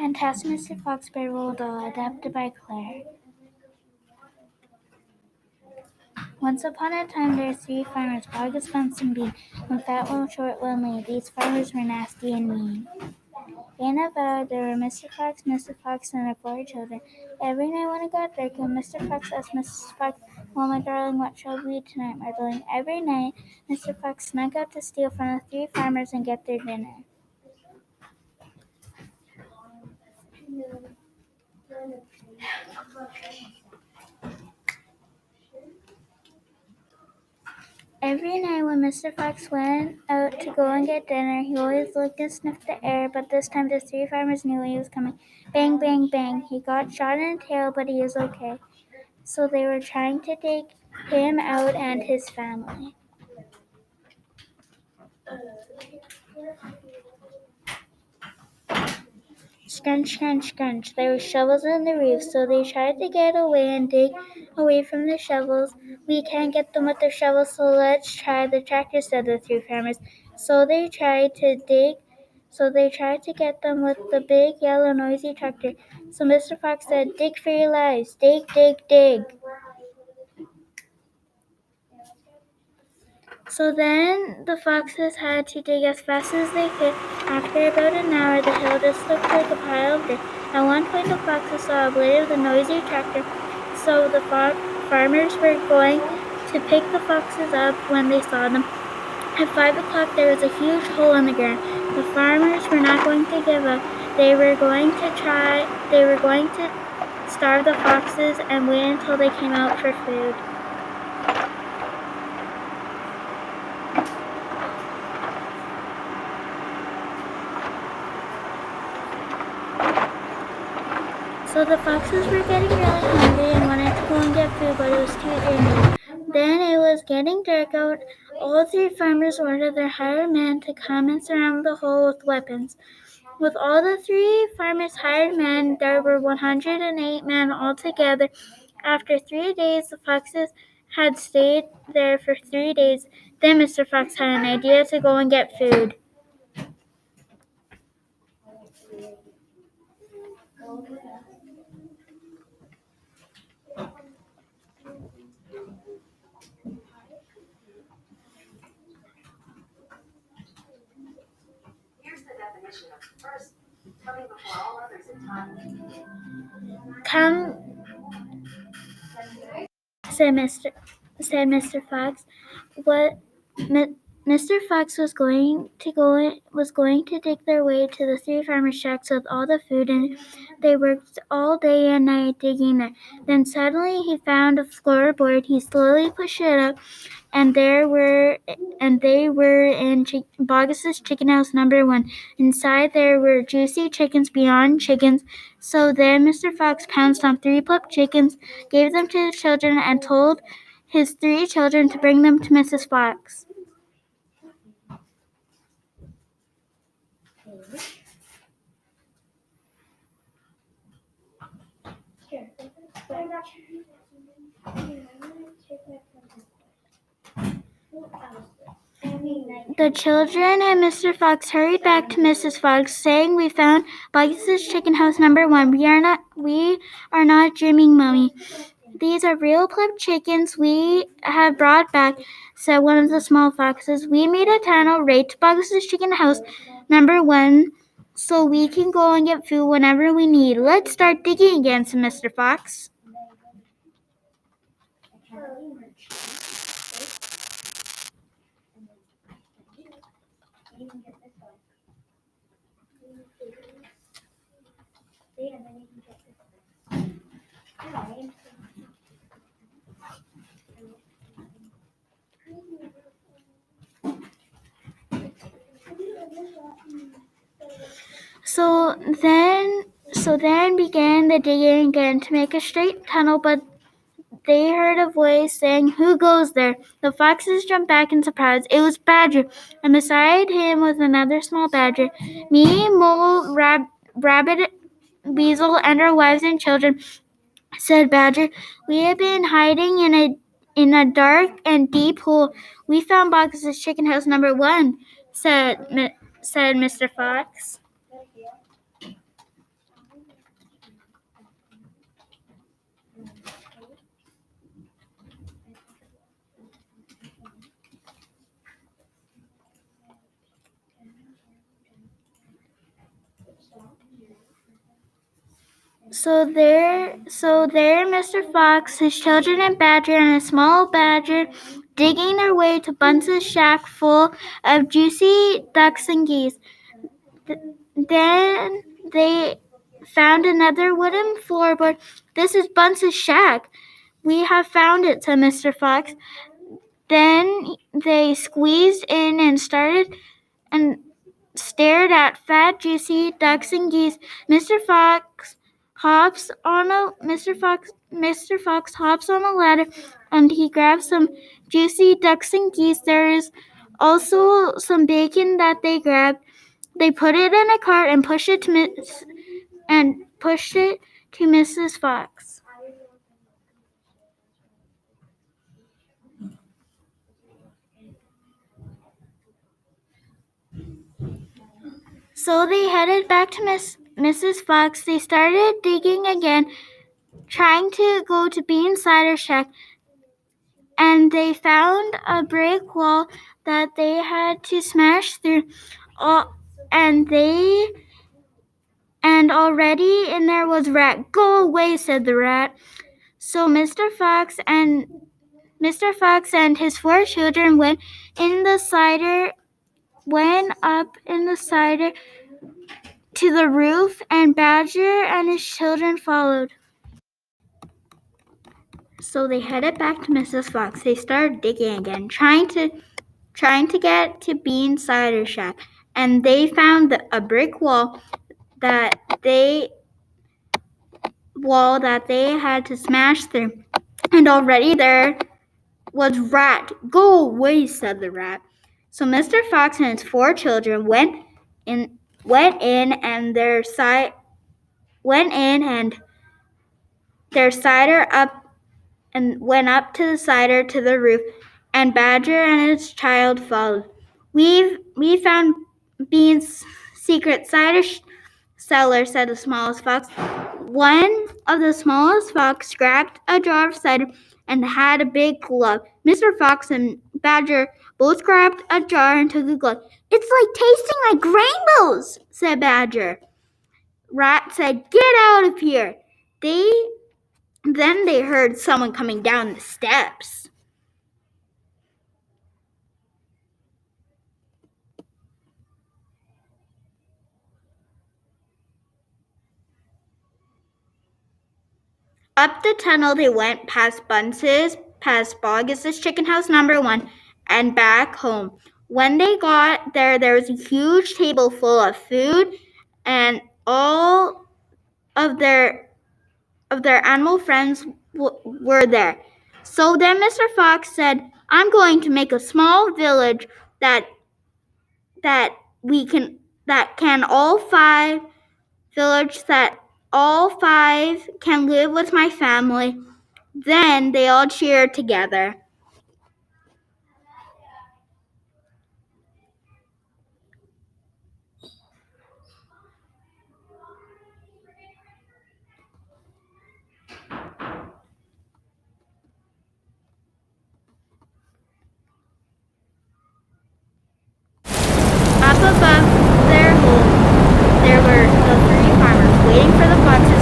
Fantastic Mr. Fox by Roald Dahl, adapted by Claire. Once upon a time, there were 3 farmers, Bogus, Bunce, and Bean, one fat, one short, one lean. These farmers were nasty and mean. In a valley, there were Mr. Fox, and their 4 children. Every night when it got dark, Mr. Fox asked Mrs. Fox, "Well, my darling, what shall we eat tonight, my darling?" Every night, Mr. Fox snuck out to steal from the 3 farmers and get their dinner. Every night when Mr. Fox went out to go and get dinner, he always looked and sniffed the air, but this time the 3 farmers knew he was coming. Bang, bang, bang. He got shot in the tail, but he is okay. So they were trying to take him out and his family. Scrunch, scrunch, scrunch. There were shovels in the roof, so they tried to get away and dig away from the shovels. "We can't get them with the shovels, so let's try the tractor," said the 3 farmers. So they tried to get them with the big, yellow, noisy tractor. So Mr. Fox said, "Dig for your lives. Dig, dig, dig." So then the foxes had to dig as fast as they could. After about an hour, the hill just looked like a pile of dirt. At one point, the foxes saw a blade of the noisy tractor, so the farmers were going to pick the foxes up when they saw them. At 5 o'clock, there was a huge hole in the ground. The farmers were not going to give up. They were going to starve the foxes and wait until they came out for food. So the foxes were getting really hungry and wanted to go and get food, but it was too early. Then it was getting dark out. All 3 farmers ordered their hired men to come and surround the hole with weapons. With all the 3 farmers' hired men, there were 108 men altogether. After 3 days, the foxes had stayed there for 3 days. Then Mr. Fox had an idea to go and get food. "Come," said Mr. Fox. Mr. Fox was going to take their way to the 3 farmers' shacks with all the food, and they worked all day and night digging there. Then suddenly he found a floorboard. He slowly pushed it up, and they were in Bogus's chicken house number 1. Inside there were juicy chickens beyond chickens. So then Mr. Fox pounced on 3 plump chickens, gave them to the children, and told his 3 children to bring them to Mrs. Fox. The children and Mr. Fox hurried back to Mrs. Fox, saying, "We found Bogus's chicken house number 1. We are not dreaming, Mummy. These are real plump chickens we have brought back," said one of the small foxes. "We made a tunnel right to Bogus's chicken house number 1, so we can go and get food whenever we need. Let's start digging again," said Mr. Fox. So then began the digging again to make a straight tunnel, but they heard a voice saying, "Who goes there?" The foxes jumped back in surprise. It was Badger, and beside him was another small badger. "Me, Mole, Rabbit, Weasel, and our wives and children," said Badger. "We have been hiding in a dark and deep hole. We found Bogus's chicken house number 1, said Mr. Fox. So there, Mr. Fox, his children, and Badger, and a small badger, digging their way to Bunce's shack full of juicy ducks and geese. Then they found another wooden floorboard. "This is Bunce's shack. We have found it," said Mr. Fox. Then they squeezed in and stared at fat, juicy ducks and geese. Mr. Fox hops on a ladder, and he grabs some juicy ducks and geese. There is also some bacon that they grabbed. They put it in a cart and pushed it to Mrs. Fox. So they headed back to Mrs. Fox. They started digging again, trying to go to Bean Cider Shack, and they found a brick wall that they had to smash through. And already in there was a rat. "Go away," said the rat. So Mr. Fox and his 4 children went up in the cider to the roof, and Badger and his children followed. So they headed back to Mrs. Fox. They started digging again, trying to get to Bean Cider Shack, and they found a brick wall that they had to smash through. And already there was rat. "Go away," said the rat. So Mr. Fox and his 4 children went in and their cider up and went up to the cider to the roof, and Badger and his child followed. We found Bean's secret cider cellar," said the smallest fox. One of the smallest fox grabbed a jar of cider and had a big glove. Mr. Fox and Badger both grabbed a jar and took a glove. "It's like tasting like rainbows," said Badger. Rat said, "Get out of here." Then they heard someone coming down the steps. Up the tunnel they went, past Bunce's, past Boggis's chicken house number 1, and back home. When they got there, there was a huge table full of food, and all of their animal friends were there. So then Mr. Fox said, "I'm going to make a small village that all 5 can live with my family." Then they all cheered together. Up above their home, there were the 3 farmers waiting for the foxes